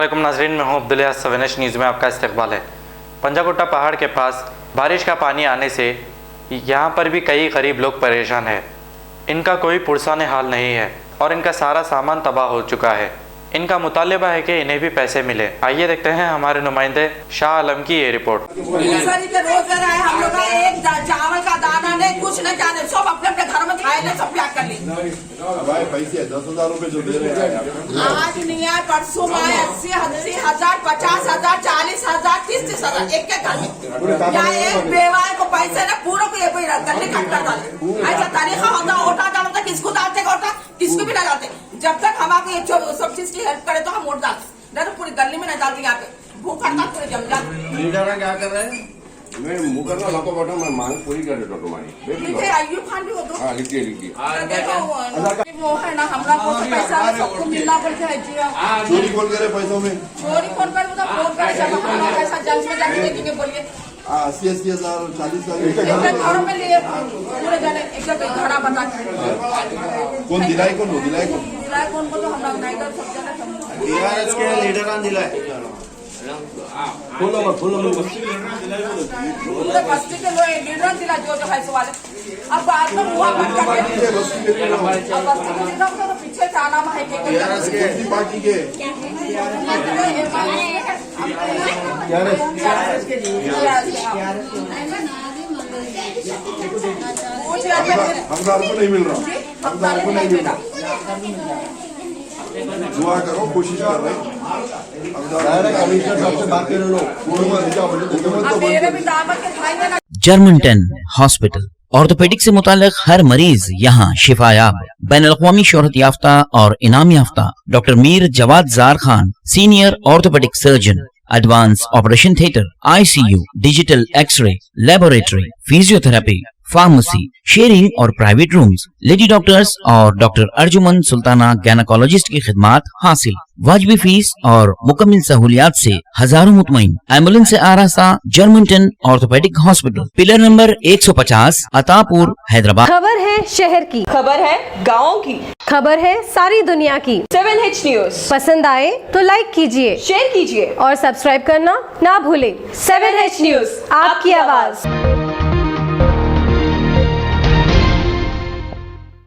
अस्सलामुअलैकुम नाज़रीन, मैं हूं अब्दुल्ला। सवेनिश न्यूज़ में आपका इस्तकबाल है। पंजागुट्टा पहाड़ के पास बारिश का पानी आने से यहां पर भी कई गरीब लोग परेशान हैं। इनका कोई पुरसाने हाल नहीं है और इनका सारा सामान तबाह हो चुका है। इनका मुतालिबा है कि इन्हें भी पैसे मिले। आइए देखते हैं हमारे नुमाइंदे शाह आलम की ये रिपोर्ट। हम लोग एक चावल का दाना नहीं, कुछ नहीं जाने, सब अपने अपने घर में खाए नहीं, सब पैक कर ली। भाई पैसे 10,000 रुपए जो दे रहे हैं आज नहीं आए, परसों आए 80,000, 50,000, 40,000, 30,000 एक घर में। यहाँ एक बेवाए को पैसे न पूरा को ये गन्ने कट कर डाले। ऐसा तरीका होता, ओटा डालता, किसको डालते ओटा, किसको भी ना डालते। जब तक हम आपको ये सब चीज की हेल्प करे तो हम वोट डालते, नहीं तो पूरी गली में नहीं डालते। यहाँ पे भूख हड़ताल पूरे जम जाते। लीडर क्या कर रहे हैं? मैं मुँह करना लको बैठा, मैं मांग पूरी कर देता तुम्हारी। आयु खान भी हो तो लिखिए वो है ना, हमरा को तो पैसा सबको मिलना पड़ता है जी। चोरी कौन करे पैसों में? चोरी कौन करे? मतलब वोट पैसा जल्द में जाके देखेंगे, बोलिए 80,000, 40,000 एक घर में लिए पूरे जाने एक घड़ा बता कौन दिलाई? कौन दिलाई? कौन को तो हम लोग नहीं कर सकते के लीडर दिलाए फुल पूरे बस्ती के लोग लीडर दिला जो है सो वाले। अब बात तो हुआ मत करके, अब बस्ती को दिखा तो पीछे से आना है किसी पार्टी के हमदार को नहीं मिल रहा, हमदार को नहीं मिल रहा। दुआ करो, कोशिश कर रहे हैं। कमिश्नर साहब से बात कर लो। जर्मन 10 हॉस्पिटल ऑर्थोपेडिक से मुताल्लिक हर मरीज यहाँ शिफायाब। बैनुल-अक़वामी शोहरत याफ्ता और इनाम याफ्ता doctor Mir Jawad Zar Khan, senior orthopaedic surgeon, advance operation theatre, ICU, digital X ray, laboratory, physiotherapy, pharmacy, sharing और प्राइवेट रूम्स, लेडी डॉक्टर्स और डॉक्टर अर्जुमन सुल्ताना गैनकोलॉजिस्ट की खिदमात हासिल। वाजिबी फीस और मुकम्मल सहूलियात से हजारों मुतमईन। एम्बुलेंस से आरास्ता German 10 orthopaedic hospital, pillar number 150, Attapur, Hyderabad. खबर है शहर की, खबर है गाँव की, खबर है सारी दुनिया की। 7H न्यूज पसंद आए तो लाइक कीजिए, शेयर कीजिए और सब्सक्राइब करना ना भूलें। 7H न्यूज, आपकी आवाज।